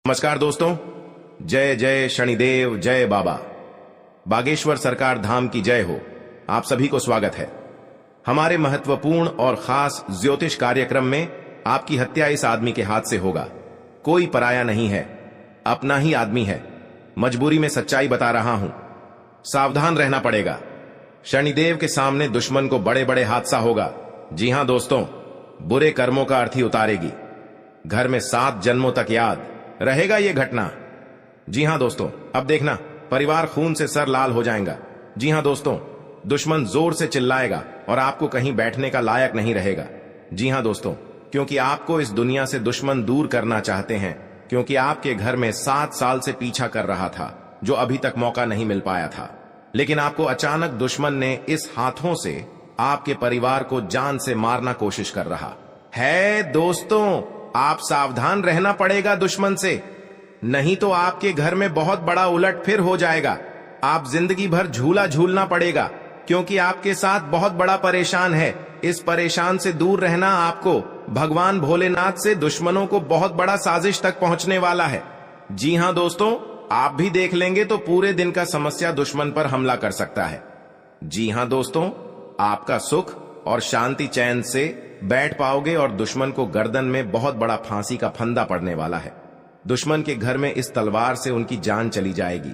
नमस्कार दोस्तों, जय जय शनिदेव, जय बाबा बागेश्वर सरकार धाम की जय हो। आप सभी को स्वागत है हमारे महत्वपूर्ण और खास ज्योतिष कार्यक्रम में। आपकी हत्या इस आदमी के हाथ से होगा। कोई पराया नहीं है, अपना ही आदमी है। मजबूरी में सच्चाई बता रहा हूं, सावधान रहना पड़ेगा। शनिदेव के सामने दुश्मन को बड़े बड़े हादसा होगा। जी हां दोस्तों, बुरे कर्मों का अर्थी उतारेगी। घर में 7 जन्मों तक याद रहेगा ये घटना। जी हां दोस्तों, अब देखना, परिवार खून से सर लाल हो जाएगा। जी हां दोस्तों, दुश्मन जोर से चिल्लाएगा और आपको कहीं बैठने का लायक नहीं रहेगा। जी हां दोस्तों, क्योंकि आपको इस दुनिया से दुश्मन दूर करना चाहते हैं, क्योंकि आपके घर में 7 साल से पीछा कर रहा था, जो अभी तक मौका नहीं मिल पाया था। लेकिन आपको अचानक दुश्मन ने इस हाथों से आपके परिवार को जान से मारना कोशिश कर रहा है। दोस्तों, आप सावधान रहना पड़ेगा दुश्मन से, नहीं तो आपके घर में बहुत बड़ा उलटफेर हो जाएगा। आप जिंदगी भर झूला झूलना पड़ेगा, क्योंकि आपके साथ बहुत बड़ा परेशान है। इस परेशान से दूर रहना आपको भगवान भोलेनाथ से दुश्मनों को बहुत बड़ा साजिश तक पहुंचने वाला है। जी हां दोस्तों, आप भी देख लेंगे तो पूरे दिन का समस्या दुश्मन पर हमला कर सकता है। जी हां दोस्तों, आपका सुख और शांति चैन से बैठ पाओगे और दुश्मन को गर्दन में बहुत बड़ा फांसी का फंदा पड़ने वाला है। दुश्मन के घर में इस तलवार से उनकी जान चली जाएगी,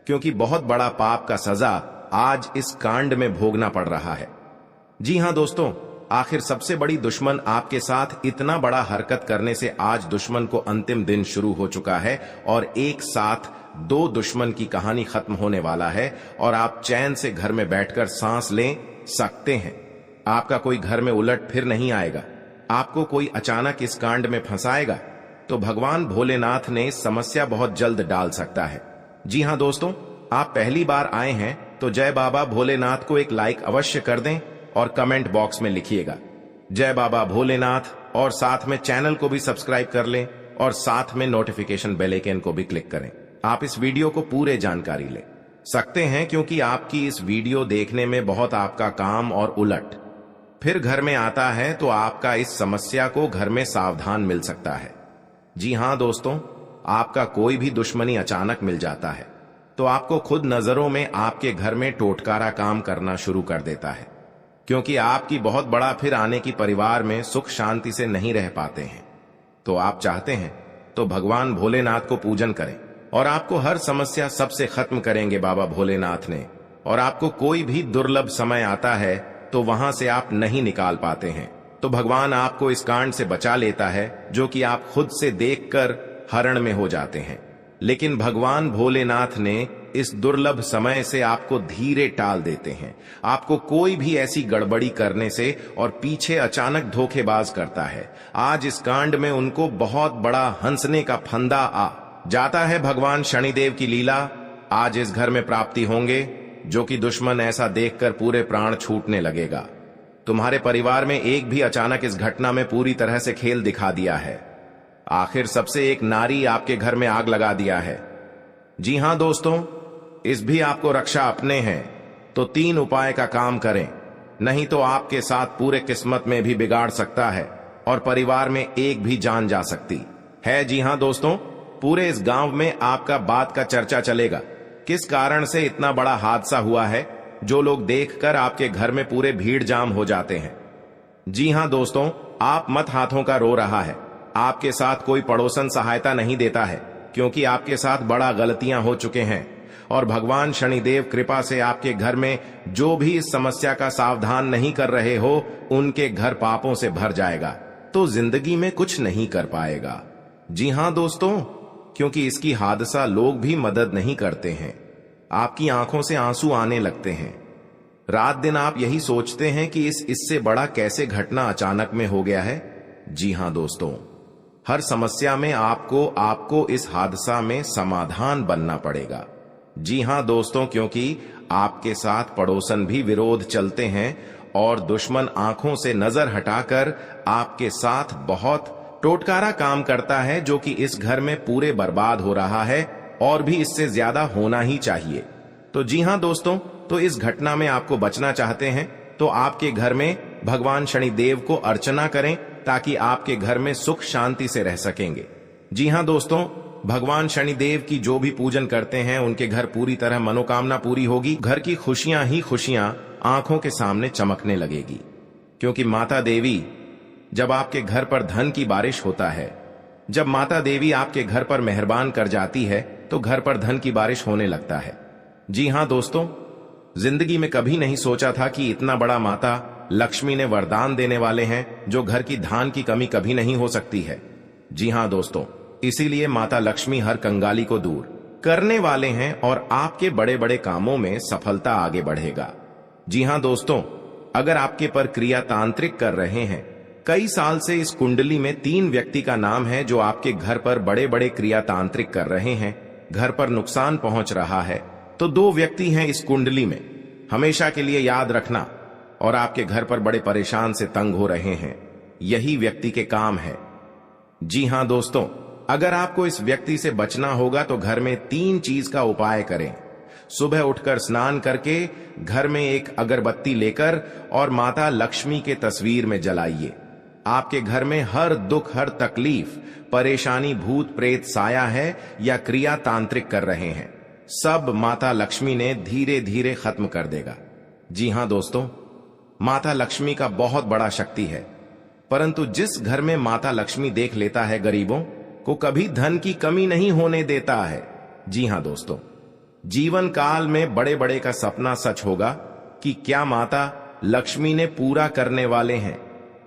क्योंकि बहुत बड़ा पाप का सजा आज इस कांड में भोगना पड़ रहा है। जी हां दोस्तों, आखिर सबसे बड़ी दुश्मन आपके साथ इतना बड़ा हरकत करने से आज दुश्मन को अंतिम दिन शुरू हो चुका है और एक साथ 2 दुश्मन की कहानी खत्म होने वाला है और आप चैन से घर में बैठकर सांस ले सकते हैं। आपका कोई घर में उलट फिर नहीं आएगा। आपको कोई अचानक इस कांड में फंसाएगा तो भगवान भोलेनाथ ने समस्या बहुत जल्द डाल सकता है। जी हां दोस्तों, आप पहली बार आए हैं तो जय बाबा भोलेनाथ को एक लाइक अवश्य कर दें और कमेंट बॉक्स में लिखिएगा जय बाबा भोलेनाथ, और साथ में चैनल को भी सब्सक्राइब कर लें और साथ में नोटिफिकेशन बेल आइकन को भी क्लिक करें। आप इस वीडियो को पूरे जानकारी ले सकते हैं, क्योंकि आपकी इस वीडियो देखने में बहुत आपका काम और उलट फिर घर में आता है तो आपका इस समस्या को घर में सावधान मिल सकता है। जी हां दोस्तों, आपका कोई भी दुश्मनी अचानक मिल जाता है तो आपको खुद नजरों में आपके घर में टोटकारा काम करना शुरू कर देता है, क्योंकि आपकी बहुत बड़ा फिर आने की परिवार में सुख शांति से नहीं रह पाते हैं। तो आप चाहते हैं तो भगवान भोलेनाथ को पूजन करें और आपको हर समस्या सबसे खत्म करेंगे बाबा भोलेनाथ ने। और आपको कोई भी दुर्लभ समय आता है तो वहां से आप नहीं निकाल पाते हैं, तो भगवान आपको इस कांड से बचा लेता है, जो कि आप खुद से देखकर हरण में हो जाते हैं। लेकिन भगवान भोलेनाथ ने इस दुर्लभ समय से आपको धीरे टाल देते हैं। आपको कोई भी ऐसी गड़बड़ी करने से और पीछे अचानक धोखेबाज करता है। आज इस कांड में उनको बहुत बड़ा हंसने का फंदा आ जाता है। भगवान शनिदेव की लीला आज इस घर में प्राप्ति होंगे, जो कि दुश्मन ऐसा देखकर पूरे प्राण छूटने लगेगा। तुम्हारे परिवार में एक भी अचानक इस घटना में पूरी तरह से खेल दिखा दिया है। आखिर सबसे एक नारी आपके घर में आग लगा दिया है। जी हां दोस्तों, इस भी आपको रक्षा अपने हैं तो 3 उपाय का काम करें, नहीं तो आपके साथ पूरे किस्मत में भी बिगाड़ सकता है और परिवार में एक भी जान जा सकती है। जी हां दोस्तों, पूरे इस गांव में आपका बात का चर्चा चलेगा, किस कारण से इतना बड़ा हादसा हुआ है, जो लोग देखकर आपके घर में पूरे भीड़ जाम हो जाते हैं। जी हां दोस्तों, आप मत हाथों का रो रहा है। आपके साथ कोई पड़ोसन सहायता नहीं देता है, क्योंकि आपके साथ बड़ा गलतियां हो चुके हैं और भगवान शनिदेव कृपा से आपके घर में जो भी इस समस्या का सावधान नहीं कर रहे हो, उनके घर पापों से भर जाएगा, तो जिंदगी में कुछ नहीं कर पाएगा। जी हां दोस्तों, क्योंकि इसकी हादसा लोग भी मदद नहीं करते हैं। आपकी आंखों से आंसू आने लगते हैं। रात दिन आप यही सोचते हैं कि इससे बड़ा कैसे घटना अचानक में हो गया है। जी हां दोस्तों, हर समस्या में आपको इस हादसा में समाधान बनना पड़ेगा। जी हां दोस्तों, क्योंकि आपके साथ पड़ोसन भी विरोध चलते हैं और दुश्मन आंखों से नजर हटाकर आपके साथ बहुत टोटकारा काम करता है, जो कि इस घर में पूरे बर्बाद हो रहा है और भी इससे ज्यादा होना ही चाहिए। तो जी हां दोस्तों, तो इस घटना में आपको बचना चाहते हैं तो आपके घर में भगवान शनिदेव को अर्चना करें, ताकि आपके घर में सुख शांति से रह सकेंगे। जी हां दोस्तों, भगवान शनिदेव की जो भी पूजन करते हैं उनके घर पूरी तरह मनोकामना पूरी होगी। घर की खुशियां ही खुशियां आंखों के सामने चमकने लगेगी, क्योंकि माता देवी जब आपके घर पर धन की बारिश होता है, जब माता देवी आपके घर पर मेहरबान कर जाती है तो घर पर धन की बारिश होने लगता है। जी हां दोस्तों, जिंदगी में कभी नहीं सोचा था कि इतना बड़ा माता लक्ष्मी ने वरदान देने वाले हैं जो घर की धान की कमी कभी नहीं हो सकती है। जी हां दोस्तों, इसीलिए माता लक्ष्मी हर कंगाली को दूर करने वाले हैं और आपके बड़े बड़े कामों में सफलता आगे बढ़ेगा। जी हां दोस्तों, अगर आपके पर क्रिया तांत्रिक कर रहे हैं, कई साल से इस कुंडली में 3 व्यक्ति का नाम है जो आपके घर पर बड़े बड़े क्रिया तांत्रिक कर रहे हैं, घर पर नुकसान पहुंच रहा है, तो 2 व्यक्ति हैं इस कुंडली में, हमेशा के लिए याद रखना। और आपके घर पर बड़े परेशान से तंग हो रहे हैं, यही व्यक्ति के काम है। जी हां दोस्तों, अगर आपको इस व्यक्ति से बचना होगा तो घर में 3 चीज का उपाय करें। सुबह उठकर स्नान करके घर में एक अगरबत्ती लेकर और माता लक्ष्मी के तस्वीर में जलाइए। आपके घर में हर दुख, हर तकलीफ, परेशानी, भूत प्रेत साया है या क्रिया तांत्रिक कर रहे हैं, सब माता लक्ष्मी ने धीरे धीरे खत्म कर देगा। जी हां दोस्तों, माता लक्ष्मी का बहुत बड़ा शक्ति है, परंतु जिस घर में माता लक्ष्मी देख लेता है गरीबों को कभी धन की कमी नहीं होने देता है। जी हां दोस्तों, जीवन काल में बड़े बड़े का सपना सच होगा कि क्या माता लक्ष्मी ने पूरा करने वाले हैं।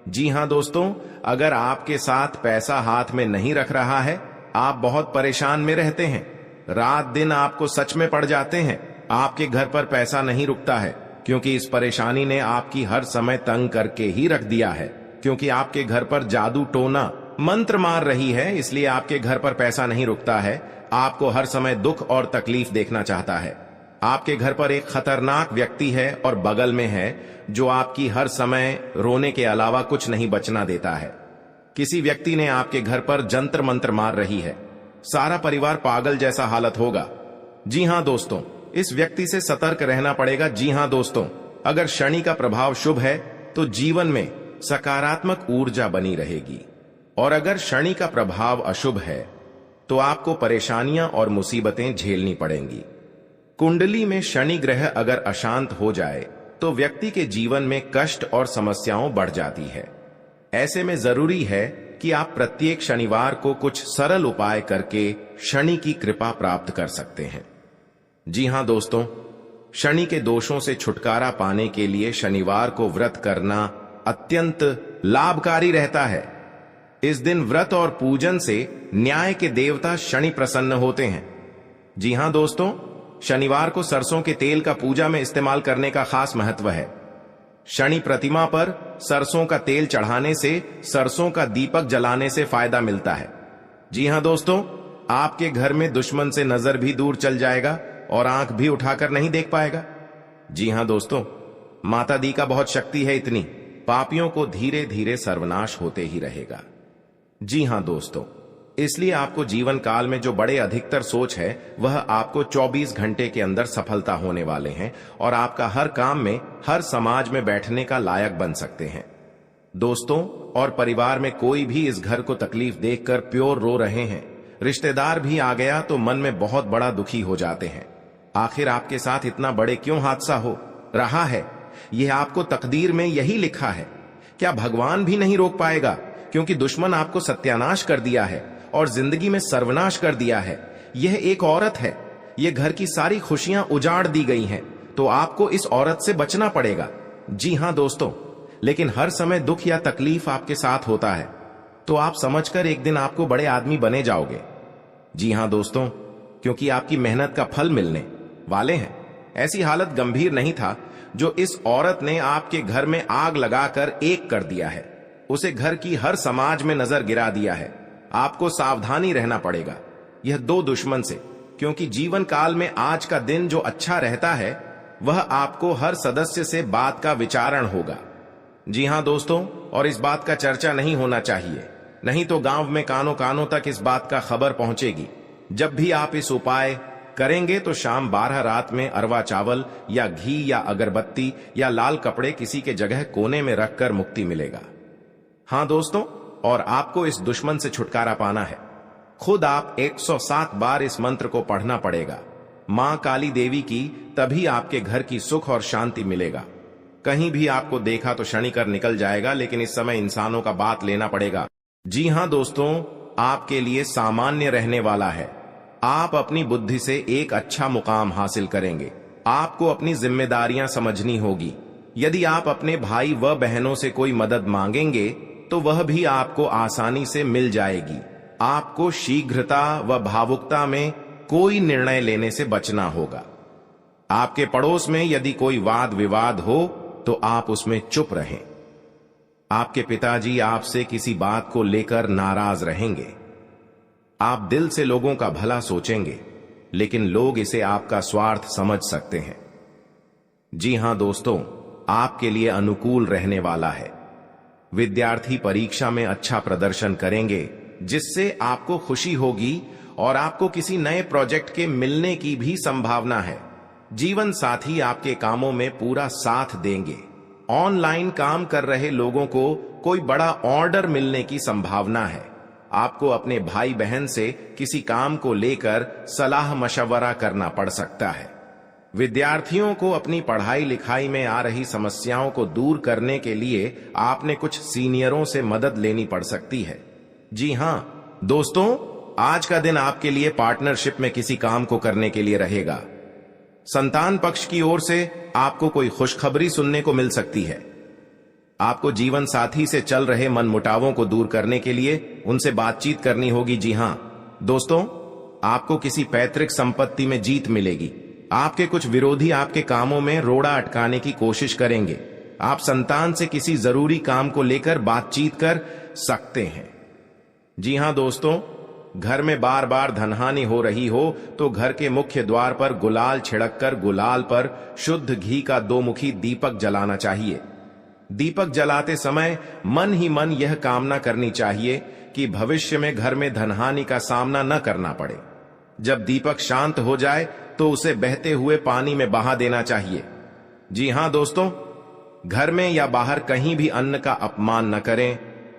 जी हां दोस्तों, अगर आपके साथ पैसा हाथ में नहीं रख रहा है, आप बहुत परेशान में रहते हैं, रात दिन आपको सच में पड़ जाते हैं, आपके घर पर पैसा नहीं रुकता है, क्योंकि इस परेशानी ने आपकी हर समय तंग करके ही रख दिया है, क्योंकि आपके घर पर जादू टोना मंत्र मार रही है, इसलिए आपके घर पर पैसा नहीं रुकता है, आपको हर समय दुख और तकलीफ देखना चाहता है। आपके घर पर एक खतरनाक व्यक्ति है और बगल में है जो आपकी हर समय रोने के अलावा कुछ नहीं बचना देता है। किसी व्यक्ति ने आपके घर पर जंतर मंत्र मार रही है, सारा परिवार पागल जैसा हालत होगा। जी हां दोस्तों, इस व्यक्ति से सतर्क रहना पड़ेगा। जी हां दोस्तों, अगर शनि का प्रभाव शुभ है तो जीवन में सकारात्मक ऊर्जा बनी रहेगी, और अगर शनि का प्रभाव अशुभ है तो आपको परेशानियां और मुसीबतें झेलनी पड़ेंगी। कुंडली में शनि ग्रह अगर अशांत हो जाए तो व्यक्ति के जीवन में कष्ट और समस्याओं बढ़ जाती है। ऐसे में जरूरी है कि आप प्रत्येक शनिवार को कुछ सरल उपाय करके शनि की कृपा प्राप्त कर सकते हैं। जी हां दोस्तों, शनि के दोषों से छुटकारा पाने के लिए शनिवार को व्रत करना अत्यंत लाभकारी रहता है। इस दिन व्रत और पूजन से न्याय के देवता शनि प्रसन्न होते हैं। जी हां दोस्तों, शनिवार को सरसों के तेल का पूजा में इस्तेमाल करने का खास महत्व है। शनि प्रतिमा पर सरसों का तेल चढ़ाने से, सरसों का दीपक जलाने से फायदा मिलता है। जी हां दोस्तों, आपके घर में दुश्मन से नजर भी दूर चल जाएगा और आंख भी उठाकर नहीं देख पाएगा। जी हां दोस्तों, माता दी का बहुत शक्ति है, इतनी पापियों को धीरे धीरे सर्वनाश होते ही रहेगा। जी हां दोस्तों, इसलिए आपको जीवन काल में जो बड़े अधिकतर सोच है वह आपको 24 घंटे के अंदर सफलता होने वाले हैं और आपका हर काम में, हर समाज में बैठने का लायक बन सकते हैं। दोस्तों और परिवार में कोई भी इस घर को तकलीफ देखकर प्योर रो रहे हैं, रिश्तेदार भी आ गया तो मन में बहुत बड़ा दुखी हो जाते हैं। आखिर आपके साथ इतना बड़े क्यों हादसा हो रहा है? यह आपको तकदीर में यही लिखा है। क्या भगवान भी नहीं रोक पाएगा? क्योंकि दुश्मन आपको सत्यानाश कर दिया है और जिंदगी में सर्वनाश कर दिया है। यह एक औरत है, यह घर की सारी खुशियां उजाड़ दी गई हैं, तो आपको इस औरत से बचना पड़ेगा। जी हां दोस्तों, लेकिन हर समय दुख या तकलीफ आपके साथ होता है तो आप समझकर एक दिन आपको बड़े आदमी बने जाओगे। जी हां दोस्तों, क्योंकि आपकी मेहनत का फल मिलने वाले हैं। ऐसी हालत गंभीर नहीं था जो इस औरत ने आपके घर में आग लगाकर एक कर दिया है, उसे घर की हर समाज में नजर गिरा दिया है। आपको सावधानी रहना पड़ेगा यह 2 दुश्मन से, क्योंकि जीवन काल में आज का दिन जो अच्छा रहता है वह आपको हर सदस्य से बात का विचारण होगा। जी हां दोस्तों, और इस बात का चर्चा नहीं होना चाहिए, नहीं तो गांव में कानों कानों तक इस बात का खबर पहुंचेगी। जब भी आप इस उपाय करेंगे तो शाम 12 रात में अरवा चावल या घी या अगरबत्ती या लाल कपड़े किसी के जगह कोने में रखकर मुक्ति मिलेगा। हां दोस्तों, और आपको इस दुश्मन से छुटकारा पाना है। खुद आप 107 बार इस मंत्र को पढ़ना पड़ेगा। मां काली देवी की, तभी आपके घर की सुख और शांति मिलेगा। कहीं भी आपको देखा तो क्षणिकर निकल जाएगा, लेकिन इस समय इंसानों का बात लेना पड़ेगा। जी हां दोस्तों, आपके लिए सामान्य रहने वाला है। आप अपनी बुद्धि से एक अच्छा मुकाम हासिल करेंगे। आपको अपनी जिम्मेदारियां समझनी होगी। यदि आप अपने भाई व बहनों से कोई मदद मांगेंगे तो वह भी आपको आसानी से मिल जाएगी। आपको शीघ्रता व भावुकता में कोई निर्णय लेने से बचना होगा। आपके पड़ोस में यदि कोई वाद विवाद हो तो आप उसमें चुप रहें। आपके पिताजी आपसे किसी बात को लेकर नाराज रहेंगे। आप दिल से लोगों का भला सोचेंगे, लेकिन लोग इसे आपका स्वार्थ समझ सकते हैं। जी हां दोस्तों, आपके लिए अनुकूल रहने वाला है। विद्यार्थी परीक्षा में अच्छा प्रदर्शन करेंगे, जिससे आपको खुशी होगी और आपको किसी नए प्रोजेक्ट के मिलने की भी संभावना है। जीवन साथी आपके कामों में पूरा साथ देंगे। ऑनलाइन काम कर रहे लोगों को कोई बड़ा ऑर्डर मिलने की संभावना है। आपको अपने भाई बहन से किसी काम को लेकर सलाह मशवरा करना पड़ सकता है। विद्यार्थियों को अपनी पढ़ाई लिखाई में आ रही समस्याओं को दूर करने के लिए आपने कुछ सीनियरों से मदद लेनी पड़ सकती है। जी हां दोस्तों, आज का दिन आपके लिए पार्टनरशिप में किसी काम को करने के लिए रहेगा। संतान पक्ष की ओर से आपको कोई खुशखबरी सुनने को मिल सकती है। आपको जीवन साथी से चल रहे मनमुटावों को दूर करने के लिए उनसे बातचीत करनी होगी। जी हां दोस्तों, आपको किसी पैतृक संपत्ति में जीत मिलेगी। आपके कुछ विरोधी आपके कामों में रोड़ा अटकाने की कोशिश करेंगे। आप संतान से किसी जरूरी काम को लेकर बातचीत कर सकते हैं। जी हां दोस्तों, घर में बार बार धनहानि हो रही हो तो घर के मुख्य द्वार पर गुलाल छिड़ककर गुलाल पर शुद्ध घी का 2 मुखी दीपक जलाना चाहिए। दीपक जलाते समय मन ही मन यह कामना करनी चाहिए कि भविष्य में घर में धनहानि का सामना न करना पड़े। जब दीपक शांत हो जाए तो उसे बहते हुए पानी में बहा देना चाहिए। जी हां दोस्तों, घर में या बाहर कहीं भी अन्न का अपमान न करें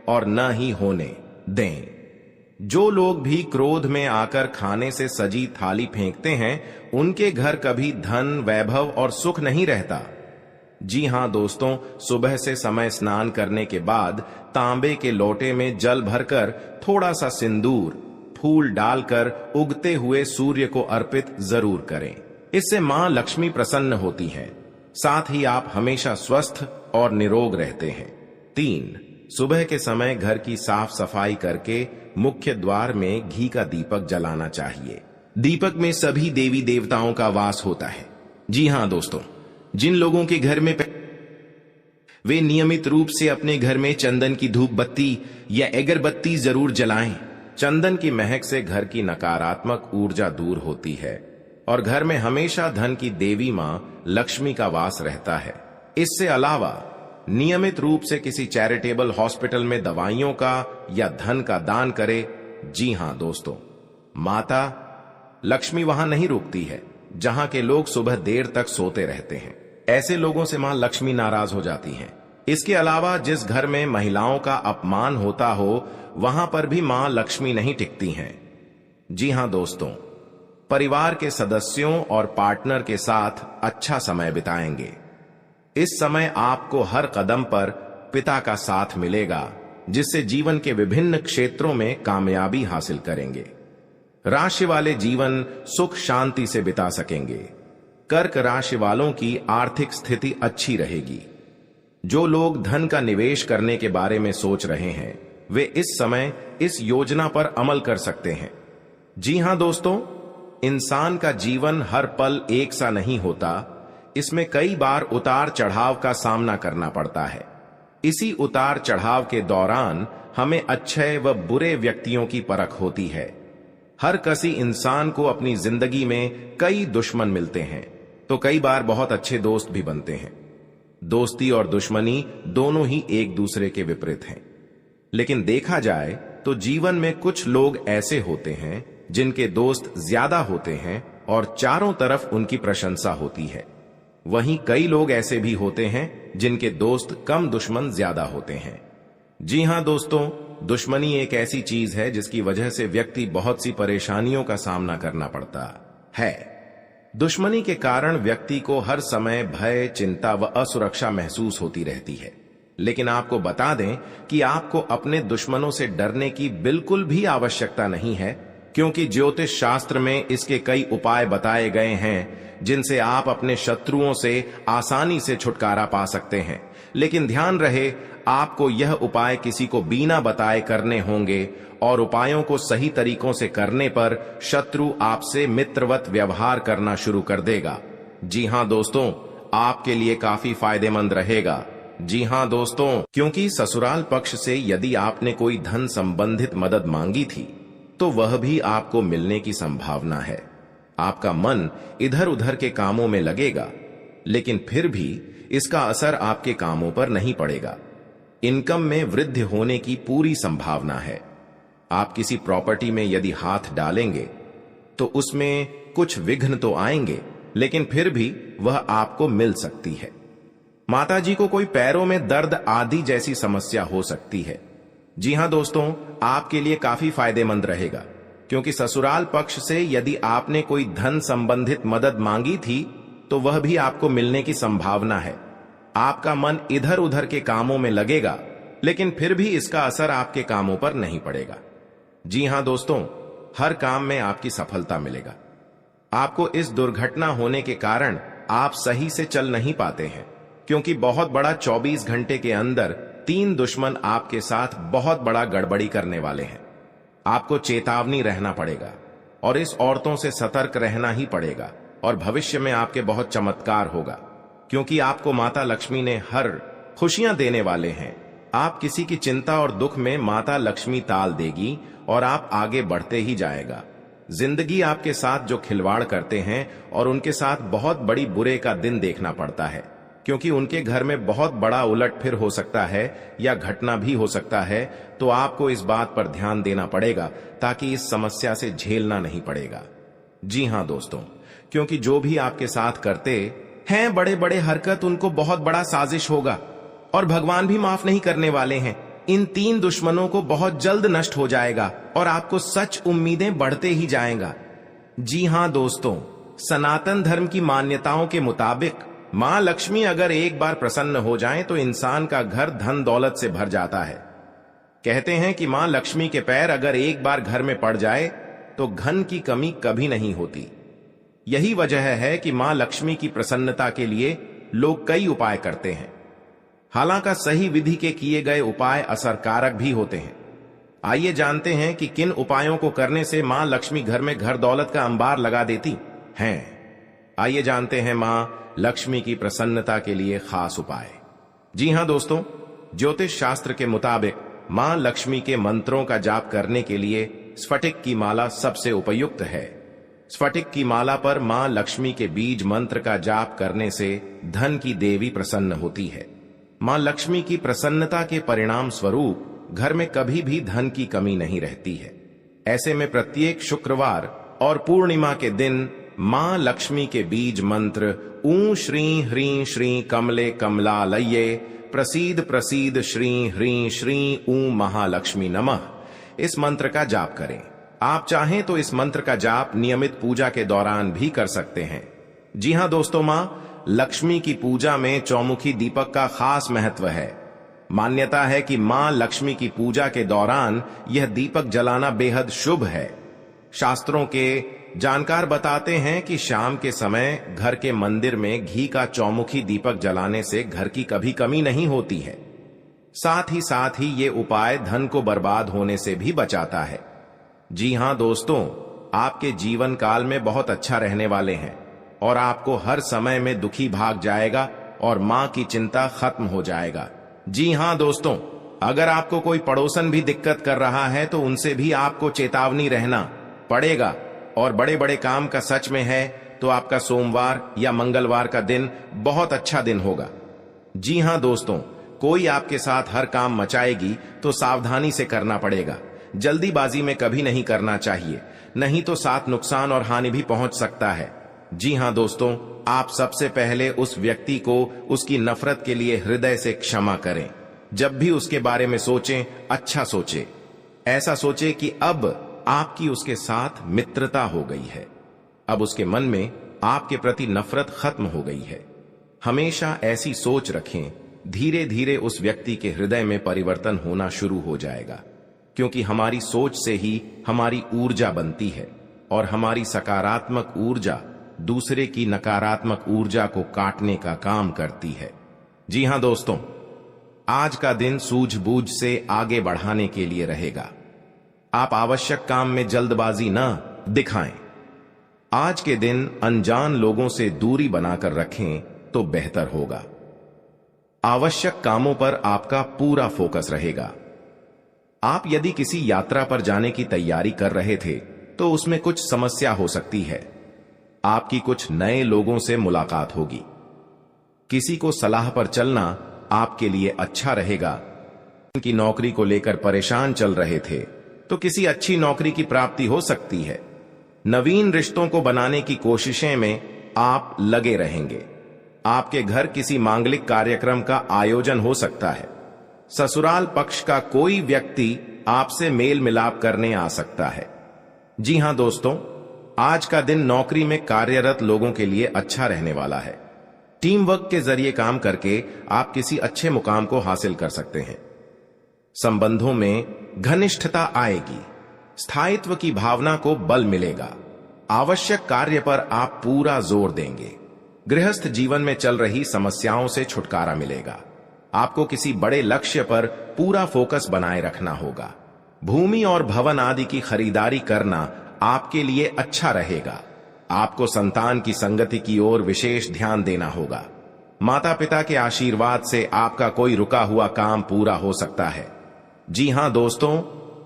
और न ही होने दें। जो लोग भी क्रोध में आकर खाने से सजी थाली फेंकते हैं, उनके घर कभी धन, वैभव और सुख नहीं रहता। जी हां दोस्तों, सुबह से समय स्नान करने के बाद तांबे के लोटे में जल भरकर थोड़ा सा सिंदूर, फूल डालकर उगते हुए सूर्य को अर्पित जरूर करें। इससे मां लक्ष्मी प्रसन्न होती हैं। साथ ही आप हमेशा स्वस्थ और निरोग रहते हैं। 3, सुबह के समय घर की साफ सफाई करके मुख्य द्वार में घी का दीपक जलाना चाहिए। दीपक में सभी देवी देवताओं का वास होता है। जी हां दोस्तों, जिन लोगों के घर में वे नियमित रूप से अपने घर में चंदन की धूप बत्ती या अगरबत्ती जरूर जलाएं। चंदन की महक से घर की नकारात्मक ऊर्जा दूर होती है और घर में हमेशा धन की देवी मां लक्ष्मी का वास रहता है। इससे अलावा नियमित रूप से किसी चैरिटेबल हॉस्पिटल में दवाइयों का या धन का दान करे। जी हां दोस्तों, माता लक्ष्मी वहां नहीं रुकती है जहां के लोग सुबह देर तक सोते रहते हैं। ऐसे लोगों से मां लक्ष्मी नाराज हो जाती हैं। इसके अलावा जिस घर में महिलाओं का अपमान होता हो, वहां पर भी मां लक्ष्मी नहीं टिकती हैं। जी हां दोस्तों, परिवार के सदस्यों और पार्टनर के साथ अच्छा समय बिताएंगे। इस समय आपको हर कदम पर पिता का साथ मिलेगा, जिससे जीवन के विभिन्न क्षेत्रों में कामयाबी हासिल करेंगे। राशि वाले जीवन सुख शांति से बिता सकेंगे। कर्क राशि वालों की आर्थिक स्थिति अच्छी रहेगी। जो लोग धन का निवेश करने के बारे में सोच रहे हैं, वे इस समय इस योजना पर अमल कर सकते हैं। जी हां दोस्तों, इंसान का जीवन हर पल एक सा नहीं होता। इसमें कई बार उतार चढ़ाव का सामना करना पड़ता है। इसी उतार चढ़ाव के दौरान हमें अच्छे व बुरे व्यक्तियों की परख होती है। हर किसी इंसान को अपनी जिंदगी में कई दुश्मन मिलते हैं, तो कई बार बहुत अच्छे दोस्त भी बनते हैं। दोस्ती और दुश्मनी दोनों ही एक दूसरे के विपरीत हैं। लेकिन देखा जाए तो जीवन में कुछ लोग ऐसे होते हैं जिनके दोस्त ज्यादा होते हैं और चारों तरफ उनकी प्रशंसा होती है। वहीं कई लोग ऐसे भी होते हैं जिनके दोस्त कम, दुश्मन ज्यादा होते हैं। जी हां दोस्तों, दुश्मनी एक ऐसी चीज है जिसकी वजह से व्यक्ति बहुत सी परेशानियों का सामना करना पड़ता है। दुश्मनी के कारण व्यक्ति को हर समय भय, चिंता व असुरक्षा महसूस होती रहती है। लेकिन आपको बता दें कि आपको अपने दुश्मनों से डरने की बिल्कुल भी आवश्यकता नहीं है, क्योंकि ज्योतिष शास्त्र में इसके कई उपाय बताए गए हैं जिनसे आप अपने शत्रुओं से आसानी से छुटकारा पा सकते हैं। लेकिन ध्यान रहे, आपको यह उपाय किसी को बिना बताए करने होंगे और उपायों को सही तरीकों से करने पर शत्रु आपसे मित्रवत व्यवहार करना शुरू कर देगा। जी हां दोस्तों, आपके लिए काफी फायदेमंद रहेगा। जी हां दोस्तों, क्योंकि ससुराल पक्ष से यदि आपने कोई धन संबंधित मदद मांगी थी तो वह भी आपको मिलने की संभावना है। आपका मन इधर उधर के कामों में लगेगा, लेकिन फिर भी इसका असर आपके कामों पर नहीं पड़ेगा। इनकम में वृद्धि होने की पूरी संभावना है। आप किसी प्रॉपर्टी में यदि हाथ डालेंगे तो उसमें कुछ विघ्न तो आएंगे, लेकिन फिर भी वह आपको मिल सकती है। माताजी को कोई पैरों में दर्द आदि जैसी समस्या हो सकती है। जी हां दोस्तों, आपके लिए काफी फायदेमंद रहेगा, क्योंकि ससुराल पक्ष से यदि आपने कोई धन संबंधित मदद मांगी थी तो वह भी आपको मिलने की संभावना है। आपका मन इधर उधर के कामों में लगेगा, लेकिन फिर भी इसका असर आपके कामों पर नहीं पड़ेगा। जी हां दोस्तों, हर काम में आपकी सफलता मिलेगा। आपको इस दुर्घटना होने के कारण आप सही से चल नहीं पाते हैं, क्योंकि बहुत बड़ा 24 घंटे के अंदर 3 दुश्मन आपके साथ बहुत बड़ा गड़बड़ी करने वाले हैं। आपको चेतावनी रहना पड़ेगा और इस औरतों से सतर्क रहना ही पड़ेगा, और भविष्य में आपके बहुत चमत्कार होगा, क्योंकि आपको माता लक्ष्मी ने हर खुशियां देने वाले हैं। आप किसी की चिंता और दुख में माता लक्ष्मी ताल देगी और आप आगे बढ़ते ही जाएगा। जिंदगी आपके साथ जो खिलवाड़ करते हैं और उनके साथ बहुत बड़ी बुरे का दिन देखना पड़ता है, क्योंकि उनके घर में बहुत बड़ा उलटफेर हो सकता है या घटना भी हो सकता है। तो आपको इस बात पर ध्यान देना पड़ेगा ताकि इस समस्या से झेलना नहीं पड़ेगा। जी हां दोस्तों, क्योंकि जो भी आपके साथ करते हैं बड़े बड़े हरकत, उनको बहुत बड़ा साजिश होगा और भगवान भी माफ नहीं करने वाले हैं। इन 3 दुश्मनों को बहुत जल्द नष्ट हो जाएगा और आपको सच उम्मीदें बढ़ते ही जाएगा। जी हां दोस्तों, सनातन धर्म की मान्यताओं के मुताबिक मां लक्ष्मी अगर एक बार प्रसन्न हो जाएं तो इंसान का घर धन दौलत से भर जाता है। कहते हैं कि मां लक्ष्मी के पैर अगर एक बार घर में पड़ जाए तो धन की कमी कभी नहीं होती। यही वजह है कि मां लक्ष्मी की प्रसन्नता के लिए लोग कई उपाय करते हैं। हालांकि सही विधि के किए गए उपाय असरकारक भी होते हैं। आइए जानते हैं कि किन उपायों को करने से मां लक्ष्मी घर में घर दौलत का अंबार लगा देती हैं। आइए जानते हैं मां लक्ष्मी की प्रसन्नता के लिए खास उपाय। जी हां दोस्तों, ज्योतिष शास्त्र के मुताबिक मां लक्ष्मी के मंत्रों का जाप करने के लिए स्फटिक की माला सबसे उपयुक्त है। स्फटिक की माला पर मां लक्ष्मी के बीज मंत्र का जाप करने से धन की देवी प्रसन्न होती है। मां लक्ष्मी की प्रसन्नता के परिणाम स्वरूप घर में कभी भी धन की कमी नहीं रहती है। ऐसे में प्रत्येक शुक्रवार और पूर्णिमा के दिन मां लक्ष्मी के बीज मंत्र ऊ श्री ह्रीं श्री कमले कमलालये प्रसीद प्रसीद श्री ह्रीं श्री ऊ महालक्ष्मी नमः, इस मंत्र का जाप करें। आप चाहें तो इस मंत्र का जाप नियमित पूजा के दौरान भी कर सकते हैं। जी हां दोस्तों, मां लक्ष्मी की पूजा में चौमुखी दीपक का खास महत्व है। मान्यता है कि मां लक्ष्मी की पूजा के दौरान यह दीपक जलाना बेहद शुभ है। शास्त्रों के जानकार बताते हैं कि शाम के समय घर के मंदिर में घी का चौमुखी दीपक जलाने से घर की कभी कमी नहीं होती है। साथ ही ये उपाय धन को बर्बाद होने से भी बचाता है। जी हां दोस्तों, आपके जीवन काल में बहुत अच्छा रहने वाले हैं और आपको हर समय में दुखी भाग जाएगा और मां की चिंता खत्म हो जाएगा। जी हां दोस्तों, अगर आपको कोई पड़ोसन भी दिक्कत कर रहा है तो उनसे भी आपको चेतावनी रहना पड़ेगा। और बड़े बड़े काम का सच में है तो आपका सोमवार या मंगलवार का दिन बहुत अच्छा दिन होगा। जी हां दोस्तों, कोई आपके साथ हर काम मचाएगी तो सावधानी से करना पड़ेगा। जल्दीबाजी में कभी नहीं करना चाहिए, नहीं तो साथ नुकसान और हानि भी पहुंच सकता है। जी हां दोस्तों, आप सबसे पहले उस व्यक्ति को उसकी नफरत के लिए हृदय से क्षमा करें। जब भी उसके बारे में सोचें, अच्छा सोचें। ऐसा सोचें कि अब आपकी उसके साथ मित्रता हो गई है, अब उसके मन में आपके प्रति नफरत खत्म हो गई है। हमेशा ऐसी सोच रखें, धीरे धीरे उस व्यक्ति के हृदय में परिवर्तन होना शुरू हो जाएगा, क्योंकि हमारी सोच से ही हमारी ऊर्जा बनती है और हमारी सकारात्मक ऊर्जा दूसरे की नकारात्मक ऊर्जा को काटने का काम करती है। जी हां दोस्तों, आज का दिन सूझबूझ से आगे बढ़ाने के लिए रहेगा। आप आवश्यक काम में जल्दबाजी न दिखाएं। आज के दिन अनजान लोगों से दूरी बनाकर रखें तो बेहतर होगा। आवश्यक कामों पर आपका पूरा फोकस रहेगा। आप यदि किसी यात्रा पर जाने की तैयारी कर रहे थे तो उसमें कुछ समस्या हो सकती है। आपकी कुछ नए लोगों से मुलाकात होगी। किसी को सलाह पर चलना आपके लिए अच्छा रहेगा। उनकी नौकरी को लेकर परेशान चल रहे थे तो किसी अच्छी नौकरी की प्राप्ति हो सकती है। नवीन रिश्तों को बनाने की कोशिशें में आप लगे रहेंगे। आपके घर किसी मांगलिक कार्यक्रम का आयोजन हो सकता है। ससुराल पक्ष का कोई व्यक्ति आपसे मेल मिलाप करने आ सकता है। जी हां दोस्तों, आज का दिन नौकरी में कार्यरत लोगों के लिए अच्छा रहने वाला है। टीम वर्क के जरिए काम करके आप किसी अच्छे मुकाम को हासिल कर सकते हैं। संबंधों में घनिष्ठता आएगी। स्थायित्व की भावना को बल मिलेगा। आवश्यक कार्य पर आप पूरा जोर देंगे। गृहस्थ जीवन में चल रही समस्याओं से छुटकारा मिलेगा। आपको किसी बड़े लक्ष्य पर पूरा फोकस बनाए रखना होगा। भूमि और भवन आदि की खरीदारी करना आपके लिए अच्छा रहेगा। आपको संतान की संगति की ओर विशेष ध्यान देना होगा। माता पिता के आशीर्वाद से आपका कोई रुका हुआ काम पूरा हो सकता है। जी हां दोस्तों,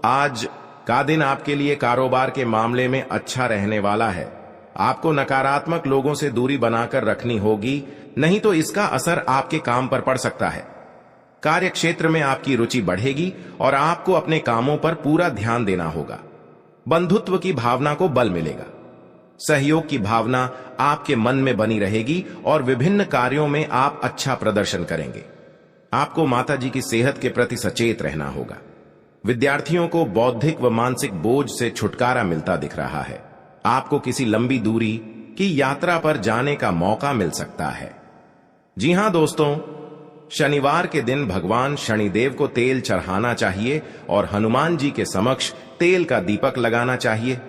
आज का दिन आपके लिए कारोबार के मामले में अच्छा रहने वाला है। आपको नकारात्मक लोगों से दूरी बनाकर रखनी होगी, नहीं तो इसका असर आपके काम पर पड़ सकता है। कार्य क्षेत्र में आपकी रुचि बढ़ेगी और आपको अपने कामों पर पूरा ध्यान देना होगा। बंधुत्व की भावना को बल मिलेगा। सहयोग की भावना आपके मन में बनी रहेगी और विभिन्न कार्यों में आप अच्छा प्रदर्शन करेंगे। आपको माताजी की सेहत के प्रति सचेत रहना होगा। विद्यार्थियों को बौद्धिक व मानसिक बोझ से छुटकारा मिलता दिख रहा है। आपको किसी लंबी दूरी की यात्रा पर जाने का मौका मिल सकता है। जी हां दोस्तों, शनिवार के दिन भगवान शनिदेव को तेल चढ़ाना चाहिए और हनुमान जी के समक्ष तेल का दीपक लगाना चाहिए।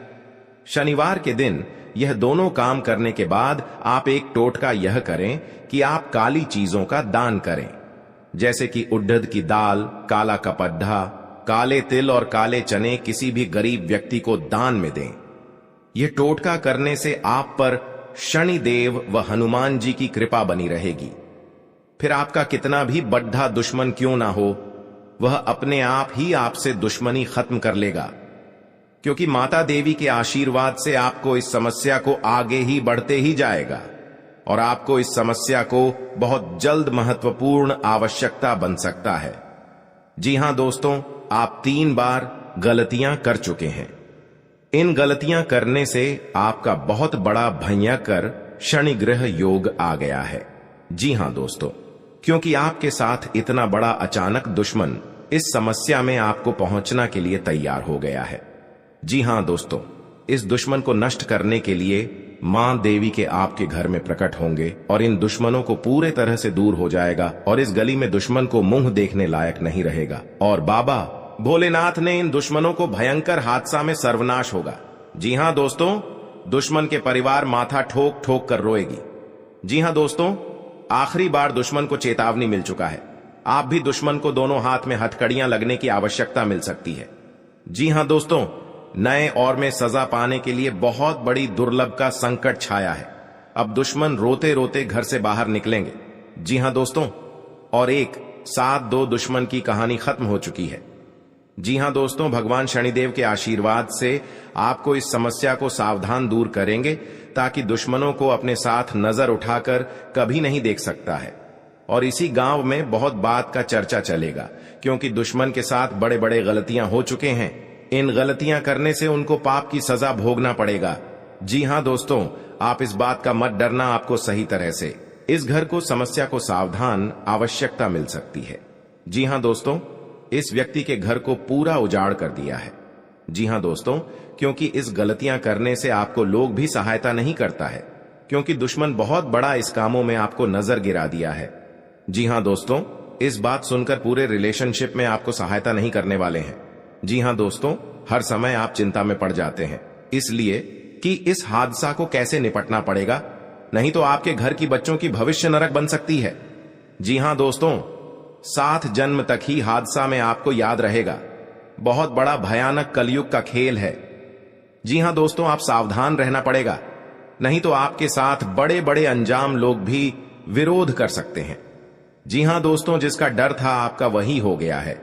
शनिवार के दिन यह दोनों काम करने के बाद आप एक टोटका यह करें कि आप काली चीजों का दान करें, जैसे कि उड़द की दाल, काला कपड्ढा, काले तिल और काले चने किसी भी गरीब व्यक्ति को दान में दें। यह टोटका करने से आप पर शनिदेव व हनुमान जी की कृपा बनी रहेगी। फिर आपका कितना भी बड्ढा दुश्मन क्यों ना हो, वह अपने आप ही आपसे दुश्मनी खत्म कर लेगा, क्योंकि माता देवी के आशीर्वाद से आपको इस समस्या को आगे ही बढ़ते ही जाएगा और आपको इस समस्या को बहुत जल्द महत्वपूर्ण आवश्यकता बन सकता है। जी हां दोस्तों, आप 3 बार गलतियां कर चुके हैं। इन गलतियां करने से आपका बहुत बड़ा भयंकर शनि ग्रह योग आ गया है। जी हां दोस्तों, क्योंकि आपके साथ इतना बड़ा अचानक दुश्मन इस समस्या में आपको पहुंचना के लिए तैयार हो गया है। जी हां दोस्तों, इस दुश्मन को नष्ट करने के लिए मां देवी के आपके घर में प्रकट होंगे और इन दुश्मनों को पूरे तरह से दूर हो जाएगा और इस गली में दुश्मन को मुंह देखने लायक नहीं रहेगा और बाबा भोलेनाथ ने इन दुश्मनों को भयंकर हादसा में सर्वनाश होगा। जी हां दोस्तों, दुश्मन के परिवार माथा ठोक ठोक कर रोएगी। जी हां दोस्तों, आखिरी बार दुश्मन को चेतावनी मिल चुका है। आप भी दुश्मन को दोनों हाथ में हथकड़ियां लगने की आवश्यकता मिल सकती है। जी हां दोस्तों, नए और में सजा पाने के लिए बहुत बड़ी दुर्लभ का संकट छाया है। अब दुश्मन रोते रोते घर से बाहर निकलेंगे। जी हां दोस्तों, और एक 7-2 दुश्मन की कहानी खत्म हो चुकी है। जी हां दोस्तों, भगवान शनिदेव के आशीर्वाद से आपको इस समस्या को सावधान दूर करेंगे ताकि दुश्मनों को अपने साथ नजर उठाकर कभी नहीं देख सकता है। और इसी गांव में बहुत बात का चर्चा चलेगा, क्योंकि दुश्मन के साथ बड़े बड़े गलतियां हो चुके हैं। इन गलतियां करने से उनको पाप की सजा भोगना पड़ेगा। जी हां दोस्तों, आप इस बात का मत डरना, आपको सही तरह से इस घर को समस्या को सावधान आवश्यकता मिल सकती है। जी हां दोस्तों, इस व्यक्ति के घर को पूरा उजाड़ कर दिया है। जी हां दोस्तों, क्योंकि इस गलतियां करने से आपको लोग भी सहायता नहीं करता है, क्योंकि दुश्मन बहुत बड़ा इस कामों में आपको नजर गिरा दिया है। जी हां दोस्तों, इस बात सुनकर पूरे रिलेशनशिप में आपको सहायता नहीं करने वाले हैं। जी हां दोस्तों, हर समय आप चिंता में पड़ जाते हैं, इसलिए कि इस हादसा को कैसे निपटना पड़ेगा, नहीं तो आपके घर की बच्चों की भविष्य नरक बन सकती है। जी हां दोस्तों, 7 जन्म तक ही हादसा में आपको याद रहेगा। बहुत बड़ा भयानक कलयुग का खेल है। जी हां दोस्तों, आप सावधान रहना पड़ेगा, नहीं तो आपके साथ बड़े बड़े अंजाम लोग भी विरोध कर सकते हैं। जी हां दोस्तों, जिसका डर था आपका वही हो गया है।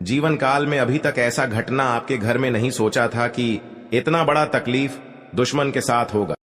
जीवन काल में अभी तक ऐसा घटना आपके घर में नहीं सोचा था कि इतना बड़ा तकलीफ दुश्मन के साथ होगा।